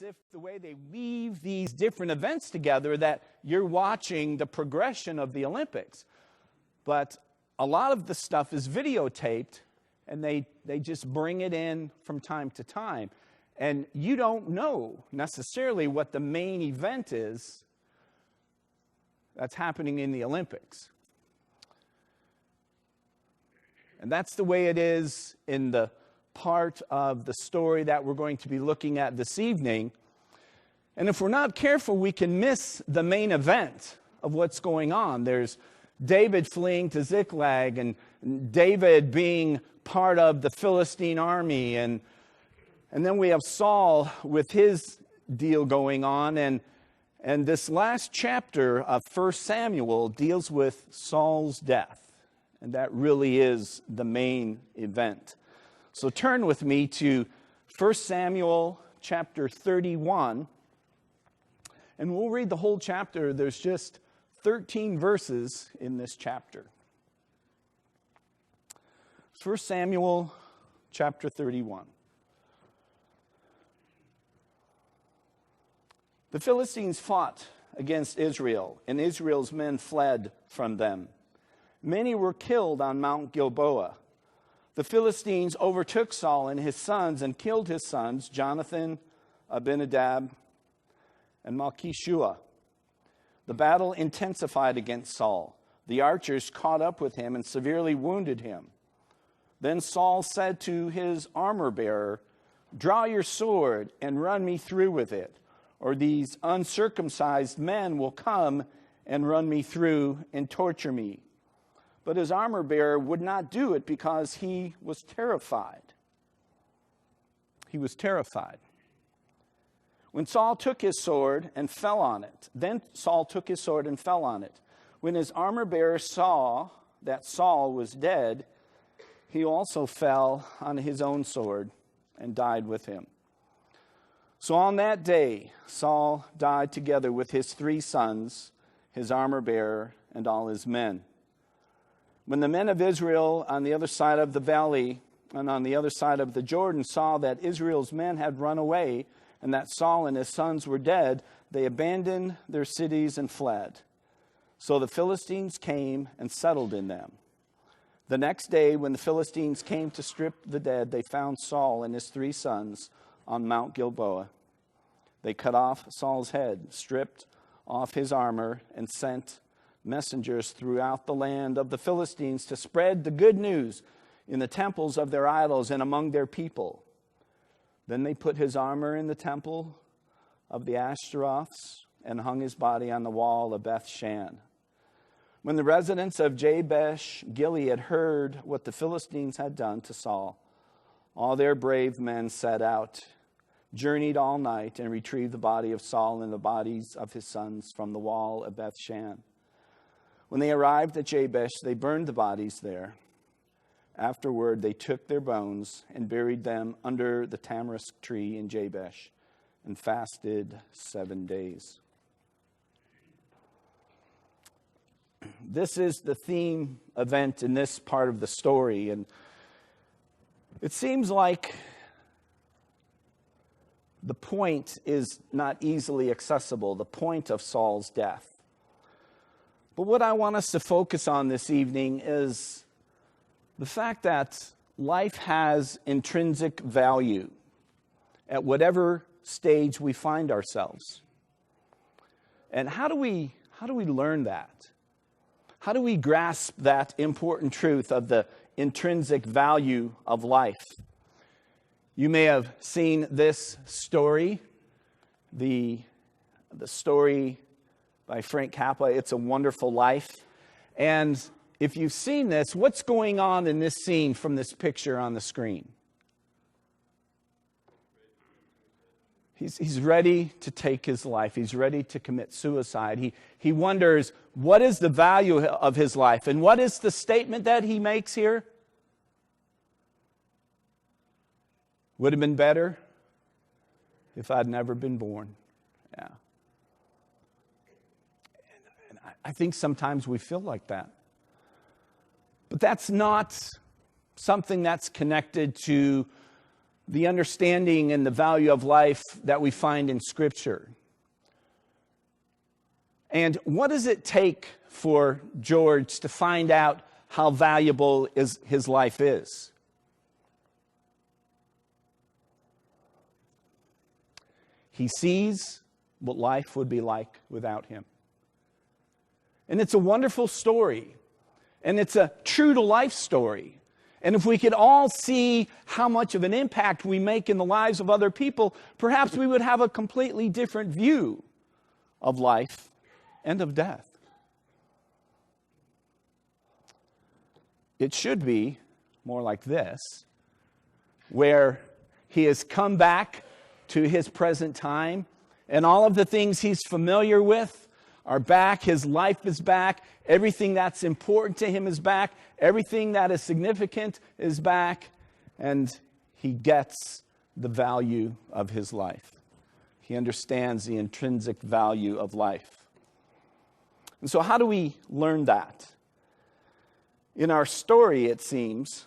if the way they weave these different events together that you're watching the progression of the Olympics. But a lot of the stuff is videotaped, and they just bring it in from time to time. And you don't know necessarily what the main event is that's happening in the Olympics. And that's the way it is in the part of the story that we're going to be looking at this evening. And if we're not careful, we can miss the main event of what's going on. There's David fleeing to Ziklag, and David being part of the Philistine army, and then we have Saul with his deal going on, and this last chapter of 1 Samuel deals with Saul's death, and that really is the main event. So turn with me to 1 Samuel chapter 31, and we'll read the whole chapter. There's just 13 verses in this chapter. 1 Samuel chapter 31. The Philistines fought against Israel, and Israel's men fled from them. Many were killed on Mount Gilboa. The Philistines overtook Saul and his sons and killed his sons, Jonathan, Abinadab, and Malchishua. The battle intensified against Saul. The archers caught up with him and severely wounded him. Then Saul said to his armor-bearer, "Draw your sword and run me through with it, or these uncircumcised men will come and run me through and torture me." But his armor-bearer would not do it because he was terrified. He was terrified. When Saul took his sword and fell on it, When his armor-bearer saw that Saul was dead, he also fell on his own sword and died with him. So on that day, Saul died together with his 3 sons, his armor-bearer, and all his men. When the men of Israel on the other side of the valley and on the other side of the Jordan saw that Israel's men had run away and that Saul and his sons were dead, they abandoned their cities and fled. So the Philistines came and settled in them. The next day, when the Philistines came to strip the dead, they found Saul and his 3 sons on Mount Gilboa. They cut off Saul's head, stripped off his armor, and sent messengers throughout the land of the Philistines to spread the good news in the temples of their idols and among their people. Then they put his armor in the temple of the Ashtaroths and hung his body on the wall of Beth-shan. When the residents of Jabesh Gilead heard what the Philistines had done to Saul, all their brave men set out, journeyed all night, and retrieved the body of Saul and the bodies of his sons from the wall of Beth-shan. When they arrived at Jabesh, they burned the bodies there. Afterward, they took their bones and buried them under the tamarisk tree in Jabesh and fasted 7 days. This is the theme event in this part of the story, and it seems like the point is not easily accessible, the point of Saul's death. But what I want us to focus on this evening is the fact that life has intrinsic value at whatever stage we find ourselves. And how do we learn that? How do we grasp that important truth of the intrinsic value of life? You may have seen this story, the story by Frank Capra, It's a Wonderful Life. And if you've seen this, what's going on in this scene from this picture on the screen? He's ready to take his life. He's ready to commit suicide. He wonders, what is the value of his life? And what is the statement that he makes here? Would have been better if I'd never been born. Yeah. And I think sometimes we feel like that. But that's not something that's connected to the understanding and the value of life that we find in Scripture. And what does it take for George to find out how valuable his life is? He sees what life would be like without him. And it's a wonderful story. And it's a true-to-life story. And if we could all see how much of an impact we make in the lives of other people, perhaps we would have a completely different view of life and of death. It should be more like this, where he has come back to his present time, and all of the things he's familiar with are back. His life is back. Everything that's important to him is back. Everything that is significant is back. And he gets the value of his life. He understands the intrinsic value of life. And so how do we learn that? In our story, it seems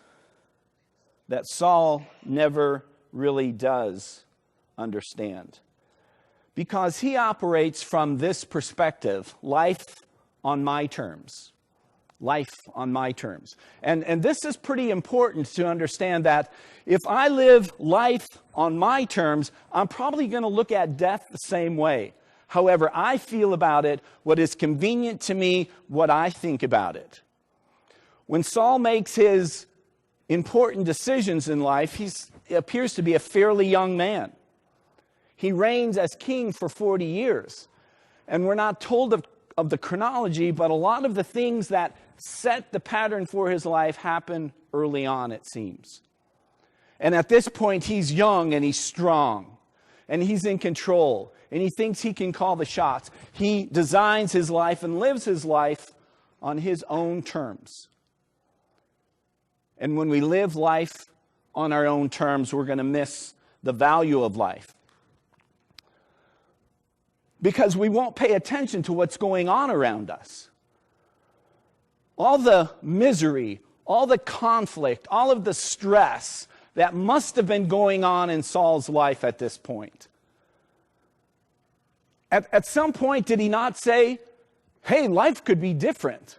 that Saul never really does understand, because he operates from this perspective: life on my terms. Life on my terms. And this is pretty important to understand, that if I live life on my terms, I'm probably going to look at death the same way. However I feel about it, what is convenient to me, what I think about it. When Saul makes his important decisions in life, he appears to be a fairly young man. He reigns as king for 40 years. And we're not told of the chronology, but a lot of the things that set the pattern for his life happen early on, it seems. And at this point, he's young and he's strong. And he's in control. And he thinks he can call the shots. He designs his life and lives his life on his own terms. And when we live life on our own terms, we're going to miss the value of life. Because we won't pay attention to what's going on around us. All the misery, all the conflict, all of the stress that must have been going on in Saul's life at this point. At some point, did he not say, hey, life could be different?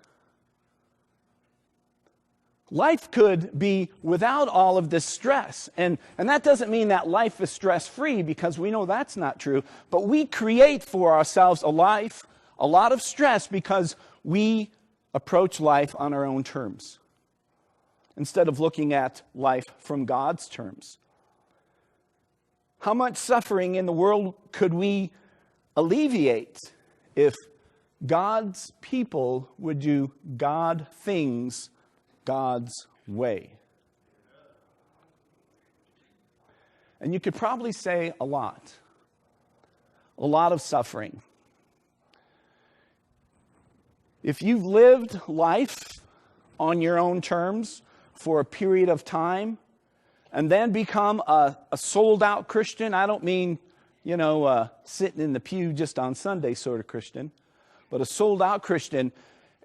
Life could be without all of this stress. And that doesn't mean that life is stress-free, because we know that's not true. But we create for ourselves a life, a lot of stress, because we approach life on our own terms, instead of looking at life from God's terms. How much suffering in the world could we alleviate if God's people would do God things God's way? And you could probably say a lot of suffering. If you've lived life on your own terms for a period of time and then become a sold-out Christian, I don't mean, sitting in the pew just on Sunday sort of Christian, but a sold-out Christian,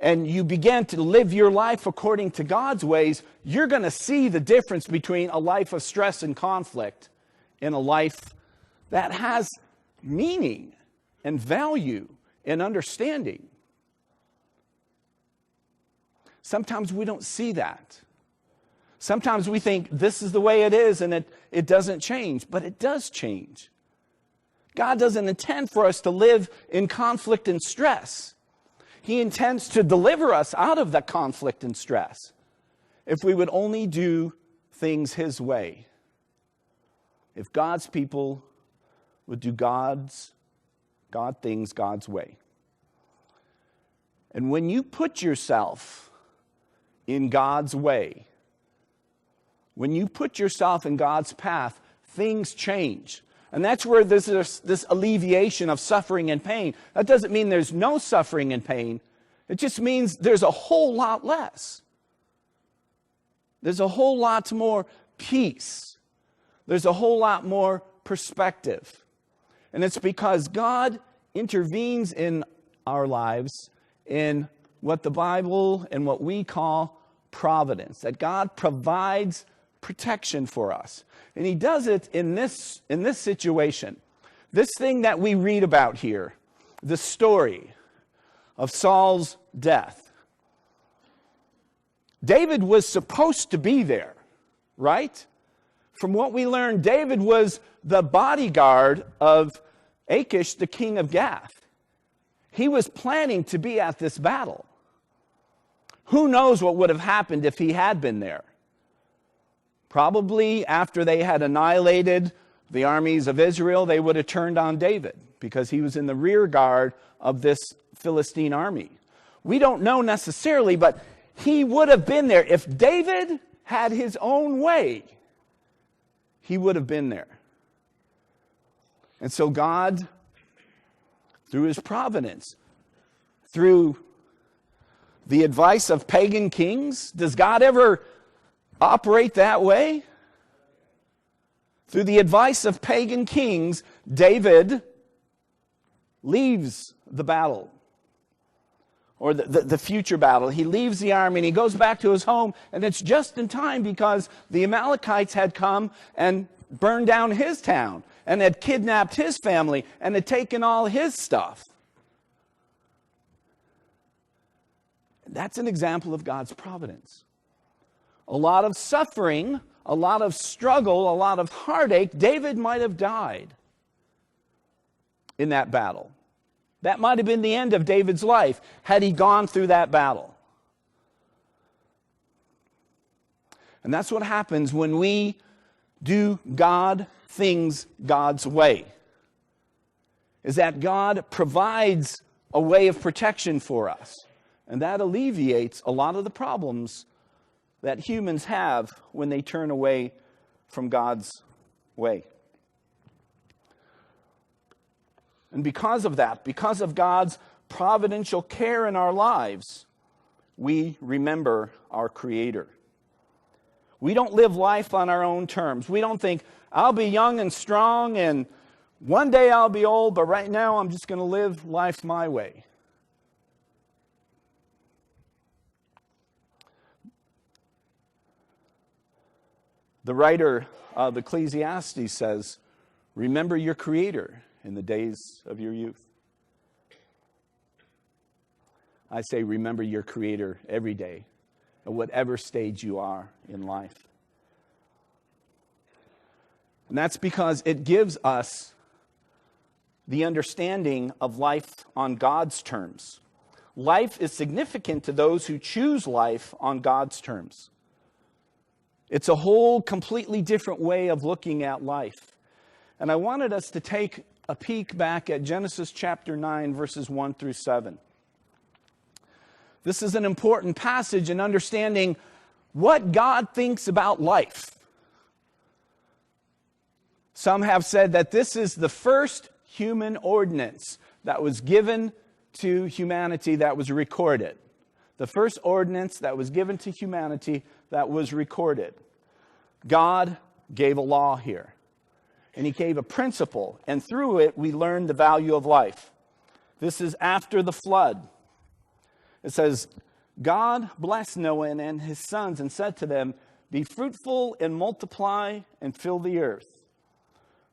and you begin to live your life according to God's ways, you're going to see the difference between a life of stress and conflict and a life that has meaning and value and understanding. Sometimes we don't see that. Sometimes we think this is the way it is and it doesn't change, but it does change. God doesn't intend for us to live in conflict and stress. He intends to deliver us out of that conflict and stress if we would only do things His way. If God's people would do God things God's way. And when you put yourself in God's way, when you put yourself in God's path, things change. And that's where there's this alleviation of suffering and pain. That doesn't mean there's no suffering and pain. It just means there's a whole lot less. There's a whole lot more peace. There's a whole lot more perspective. And it's because God intervenes in our lives in what the Bible and what we call providence. That God provides protection for us. And he does it in this situation. This thing that we read about here, the story of Saul's death. David was supposed to be there, right? From what we learned, David was the bodyguard of Achish, the king of Gath. He was planning to be at this battle. Who knows what would have happened if he had been there? Probably after they had annihilated the armies of Israel, they would have turned on David because he was in the rear guard of this Philistine army. We don't know necessarily, but he would have been there. If David had his own way, he would have been there. And so God, through his providence, through the advice of pagan kings, does God ever operate that way? Through the advice of pagan kings, David leaves the battle, or the future battle. He leaves the army and he goes back to his home, and it's just in time because the Amalekites had come and burned down his town and had kidnapped his family and had taken all his stuff. That's an example of God's providence. A lot of suffering, a lot of struggle, a lot of heartache. David might have died in that battle. That might have been the end of David's life had he gone through that battle. And that's what happens when we do things God's way. Is that God provides a way of protection for us. And that alleviates a lot of the problems that humans have when they turn away from God's way. And because of that, because of God's providential care in our lives, we remember our Creator. We don't live life on our own terms. We don't think, I'll be young and strong and one day I'll be old, but right now I'm just going to live life my way. The writer of Ecclesiastes says, remember your Creator in the days of your youth. I say remember your Creator every day, at whatever stage you are in life. And that's because it gives us the understanding of life on God's terms. Life is significant to those who choose life on God's terms. It's a whole completely different way of looking at life. And I wanted us to take a peek back at Genesis chapter 9, verses 1 through 7. This is an important passage in understanding what God thinks about life. Some have said that this is the first human ordinance that was given to humanity that was recorded. The first ordinance that was given to humanity that was recorded. God gave a law here. And he gave a principle. And through it, we learn the value of life. This is after the flood. It says, God blessed Noah and his sons and said to them, be fruitful and multiply and fill the earth.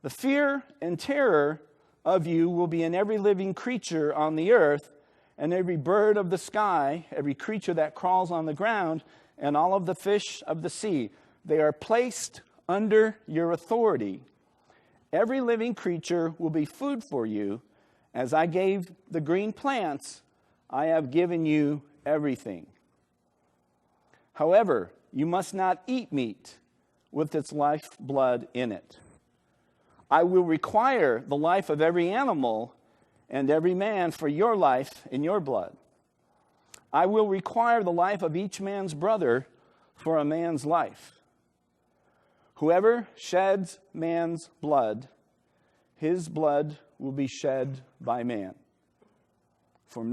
The fear and terror of you will be in every living creature on the earth, and every bird of the sky, every creature that crawls on the ground, and all of the fish of the sea. They are placed under your authority. Every living creature will be food for you. As I gave the green plants, I have given you everything. However, you must not eat meat with its life blood in it. I will require the life of every animal and every man for your life in your blood. I will require the life of each man's brother for a man's life. Whoever sheds man's blood, his blood will be shed by man. For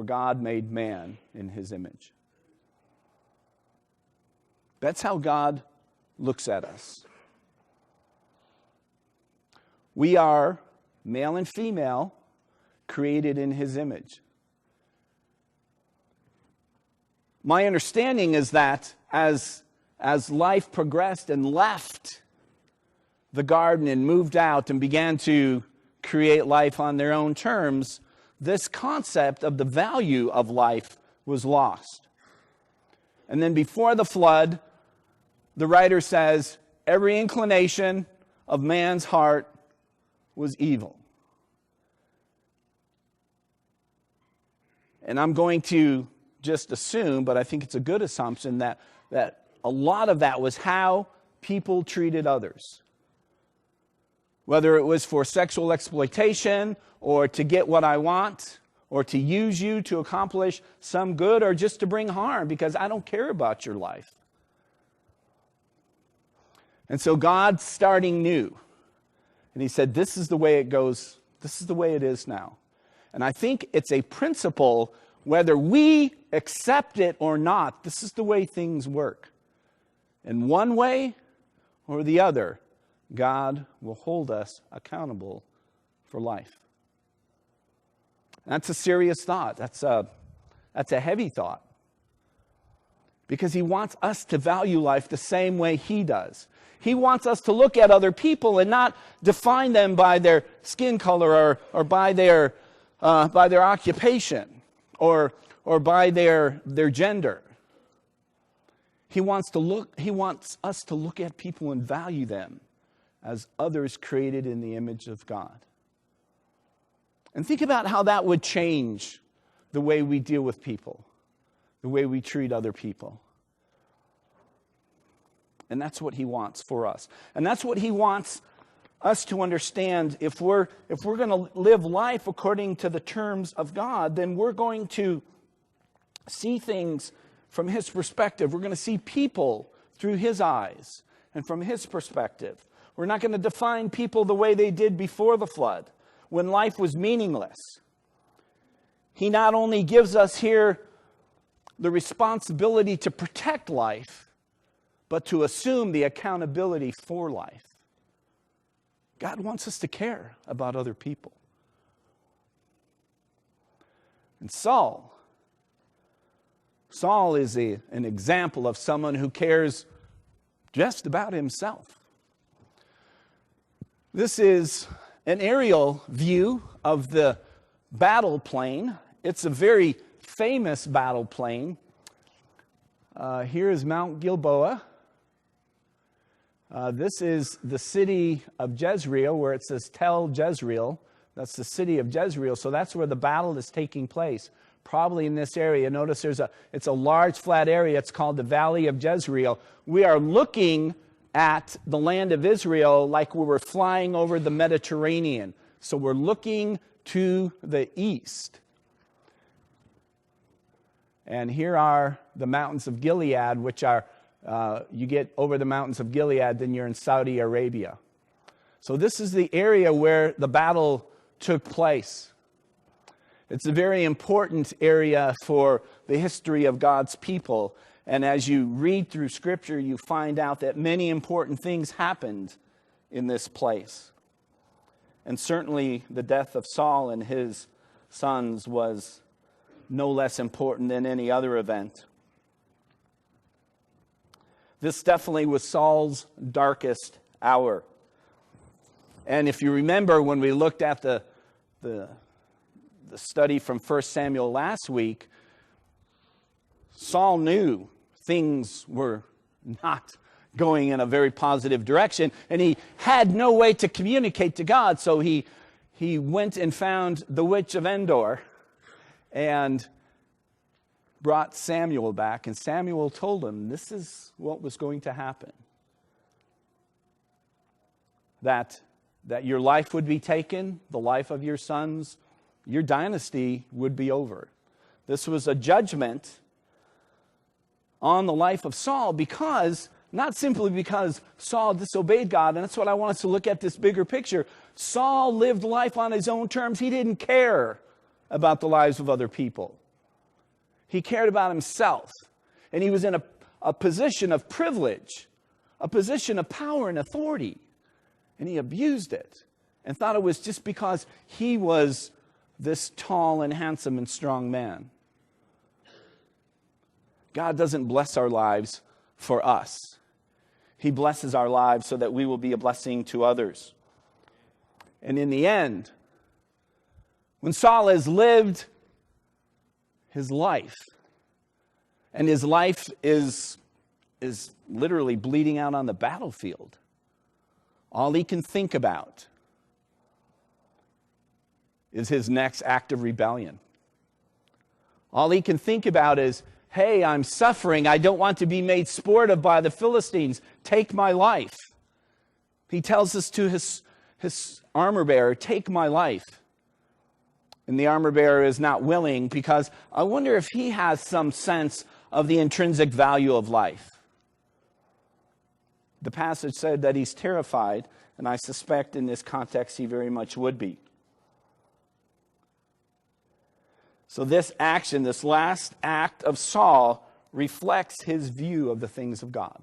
God made man in his image. That's how God looks at us. We are male and female, created in his image. My understanding is that as as life progressed and left the garden and moved out and began to create life on their own terms, this concept of the value of life was lost. And then before the flood, the writer says, every inclination of man's heart was evil. And I'm going to just assume, but I think it's a good assumption, that a lot of that was how people treated others. Whether it was for sexual exploitation, or to get what I want, or to use you to accomplish some good, or just to bring harm, because I don't care about your life. And so God's starting new. And he said, this is the way it goes. This is the way it is now. And I think it's a principle, whether we accept it or not, this is the way things work. In one way or the other, God will hold us accountable for life. That's a serious thought. That's a heavy thought. Because he wants us to value life the same way he does. He wants us to look at other people and not define them by their skin color or by their occupation or by their gender. He wants us to look at people and value them as others created in the image of God. And think about how that would change the way we deal with people, the way we treat other people. And that's what he wants for us. And that's what he wants us to understand. If we're going to live life according to the terms of God, then we're going to see things from his perspective. We're going to see people through his eyes and from his perspective. We're not going to define people the way they did before the flood, when life was meaningless. He not only gives us here the responsibility to protect life, but to assume the accountability for life. God wants us to care about other people. And Saul is an example of someone who cares just about himself. This is an aerial view of the battle plane. It's a very famous battle plane. Here is Mount Gilboa. This is the city of Jezreel, where it says Tel Jezreel. That's the city of Jezreel. So that's where the battle is taking place, probably in this area. Notice it's a large flat area. It's called the Valley of Jezreel. We are looking at the land of Israel like we were flying over the Mediterranean. So we're looking to the east. And here are the mountains of Gilead, which are, you get over the mountains of Gilead, then you're in Saudi Arabia. So this is the area where the battle took place. It's a very important area for the history of God's people. And as you read through Scripture, you find out that many important things happened in this place. And certainly the death of Saul and his sons was no less important than any other event. This definitely was Saul's darkest hour. And if you remember when we looked at the study from 1 Samuel last week, Saul knew things were not going in a very positive direction, and he had no way to communicate to God, so he went and found the witch of Endor and brought Samuel back, and Samuel told him this is what was going to happen. That your life would be taken, the life of your sons, your dynasty would be over. This was a judgment on the life of Saul not simply because Saul disobeyed God, and that's what I want us to look at, this bigger picture. Saul lived life on his own terms. He didn't care about the lives of other people. He cared about himself. And he was in a position of privilege, a position of power and authority. And he abused it and thought it was just because he was this tall and handsome and strong man. God doesn't bless our lives for us. He blesses our lives so that we will be a blessing to others. And in the end, when Saul has lived his life, and his life is literally bleeding out on the battlefield, all he can think about is his next act of rebellion. All he can think about is, hey, I'm suffering. I don't want to be made sport of by the Philistines. Take my life. He tells this to his armor bearer, take my life. And the armor bearer is not willing, because I wonder if he has some sense of the intrinsic value of life. The passage said that he's terrified, and I suspect in this context he very much would be. So this action, this last act of Saul, reflects his view of the things of God,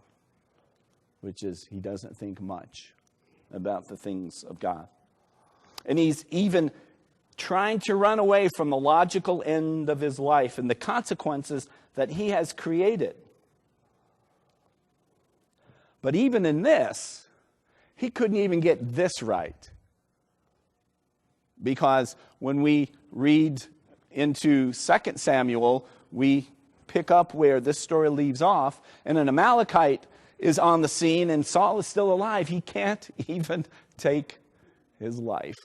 which is he doesn't think much about the things of God. And he's even trying to run away from the logical end of his life and the consequences that he has created. But even in this, he couldn't even get this right. Because when we read into 2 Samuel, we pick up where this story leaves off, and an Amalekite is on the scene, and Saul is still alive. He can't even take his life.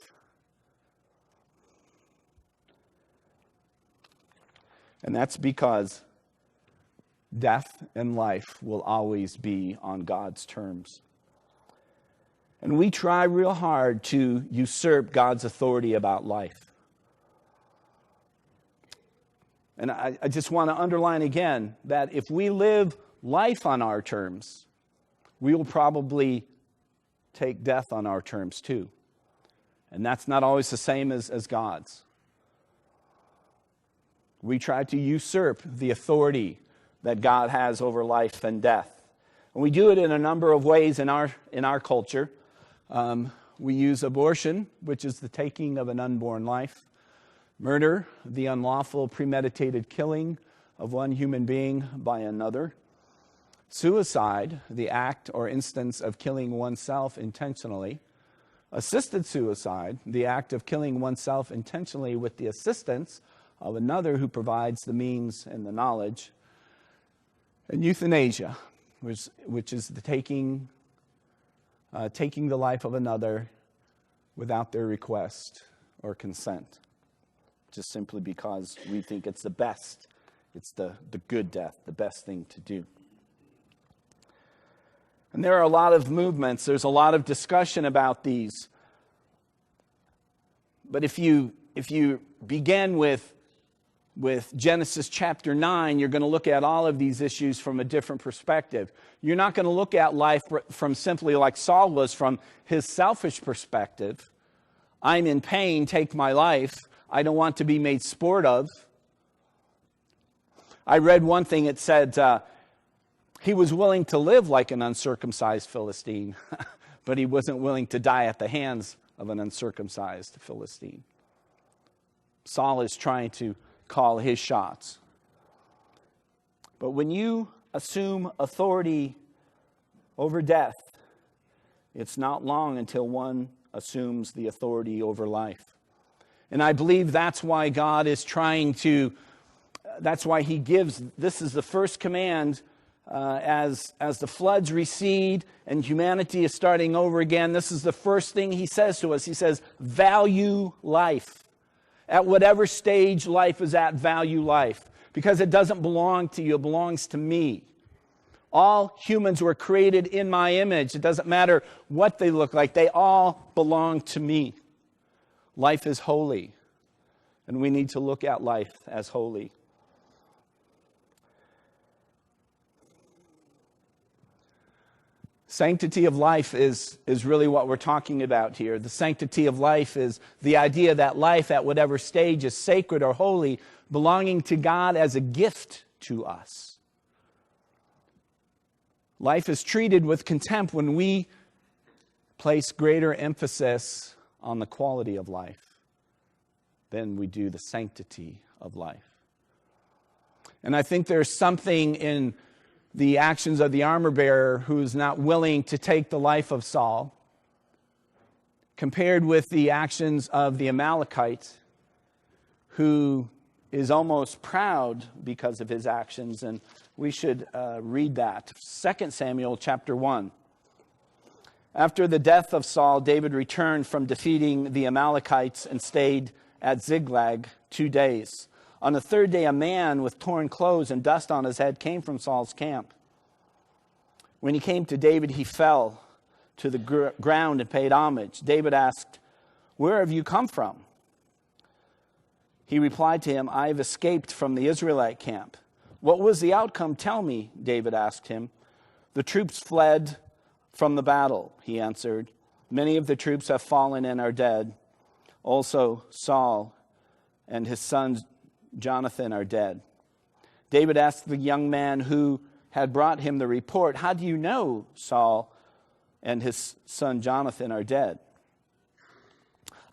And that's because death and life will always be on God's terms. And we try real hard to usurp God's authority about life. And I just want to underline again that if we live life on our terms, we will probably take death on our terms too. And that's not always the same as God's. We try to usurp the authority that God has over life and death. And we do it in a number of ways in our culture. We use abortion, which is the taking of an unborn life. Murder, the unlawful premeditated killing of one human being by another. Suicide, the act or instance of killing oneself intentionally. Assisted suicide, the act of killing oneself intentionally with the assistance of another who provides the means and the knowledge. And euthanasia, which is the taking the life of another without their request or consent, just simply because we think it's the best. It's the good death, the best thing to do. And there are a lot of movements. There's a lot of discussion about these. But if you begin with Genesis chapter 9, you're going to look at all of these issues from a different perspective. You're not going to look at life from simply like Saul was, from his selfish perspective. I'm in pain, take my life. I don't want to be made sport of. I read one thing, it said he was willing to live like an uncircumcised Philistine, but he wasn't willing to die at the hands of an uncircumcised Philistine. Saul is trying to call his shots. But when you assume authority over death, it's not long until one assumes the authority over life. And I believe that's why God is that's why he gives, this is the first command as the floods recede and humanity is starting over again. This is the first thing he says to us. He says, value life. At whatever stage life is at, value life. Because it doesn't belong to you, it belongs to me. All humans were created in my image. It doesn't matter what they look like. They all belong to me. Life is holy. And we need to look at life as holy. Sanctity of life is really what we're talking about here. The sanctity of life is the idea that life at whatever stage is sacred or holy, belonging to God as a gift to us. Life is treated with contempt when we place greater emphasis on the quality of life than we do the sanctity of life. And I think there's something in the actions of the armor bearer who's not willing to take the life of Saul, compared with the actions of the Amalekite who is almost proud because of his actions. And we should read that. 2 Samuel chapter 1. After the death of Saul, David returned from defeating the Amalekites and stayed at Ziklag 2 days. On the third day, a man with torn clothes and dust on his head came from Saul's camp. When he came to David, he fell to the ground and paid homage. David asked, "Where have you come from?" He replied to him, "I have escaped from the Israelite camp." "What was the outcome? Tell me," David asked him. "The troops fled from the battle," he answered. "Many of the troops have fallen and are dead. Also, Saul and his son Jonathan are dead." David asked the young man who had brought him the report, "How do you know Saul and his son Jonathan are dead?"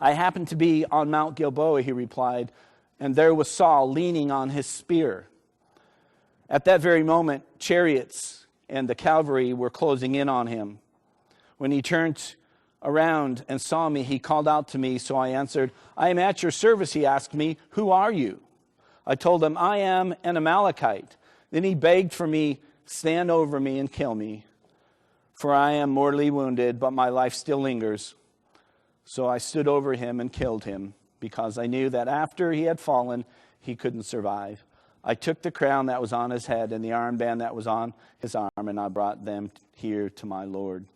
"I happened to be on Mount Gilboa," he replied, "and there was Saul leaning on his spear. At that very moment, chariots and the cavalry were closing in on him. When he turned around and saw me, he called out to me, so I answered, 'I am at your service.' He asked me, 'Who are you?' I told him, 'I am an Amalekite.' Then he begged for me, 'Stand over me and kill me, for I am mortally wounded, but my life still lingers.' So I stood over him and killed him, because I knew that after he had fallen, he couldn't survive. I took the crown that was on his head and the armband that was on his arm, and I brought them here to my Lord."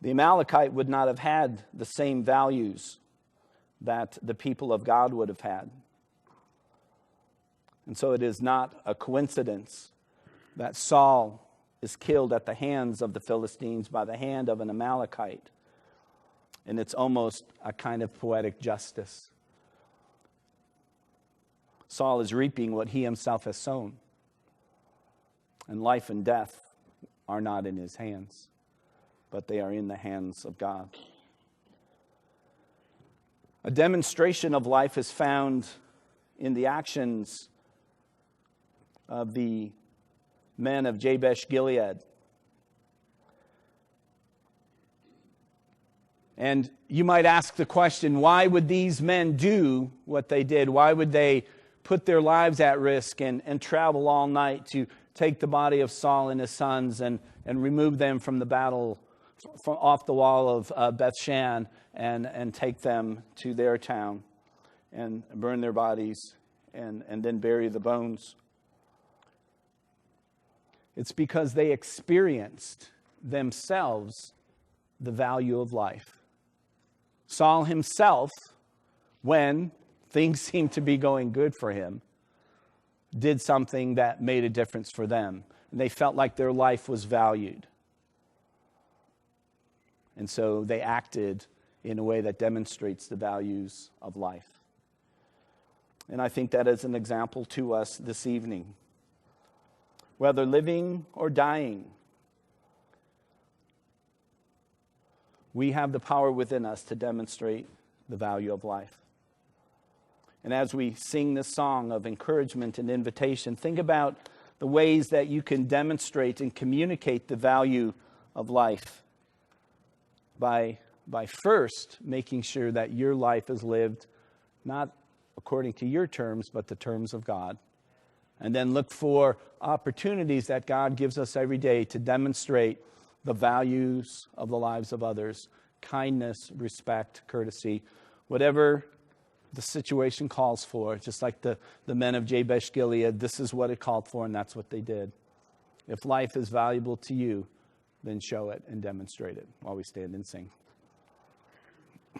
The Amalekite would not have had the same values that the people of God would have had. And so it is not a coincidence that Saul is killed at the hands of the Philistines by the hand of an Amalekite. And it's almost a kind of poetic justice. Saul is reaping what he himself has sown. And life and death are not in his hands, but they are in the hands of God. A demonstration of life is found in the actions of the men of Jabesh Gilead. And you might ask the question, why would these men do what they did? Why would they put their lives at risk and travel all night to take the body of Saul and his sons and remove them from the battle, off the wall of Bethshan, and take them to their town and burn their bodies and then bury the bones? It's because they experienced themselves the value of life. Saul himself, when things seemed to be going good for him, did something that made a difference for them. And they felt like their life was valued. And so they acted in a way that demonstrates the values of life. And I think that is an example to us this evening. Whether living or dying, we have the power within us to demonstrate the value of life. And as we sing this song of encouragement and invitation, think about the ways that you can demonstrate and communicate the value of life by first making sure that your life is lived not according to your terms, but the terms of God. And then look for opportunities that God gives us every day to demonstrate the values of the lives of others: kindness, respect, courtesy, whatever the situation calls for. Just like the men of Jabesh Gilead, this is what it called for, and that's what they did. If life is valuable to you, then show it and demonstrate it while we stand and sing.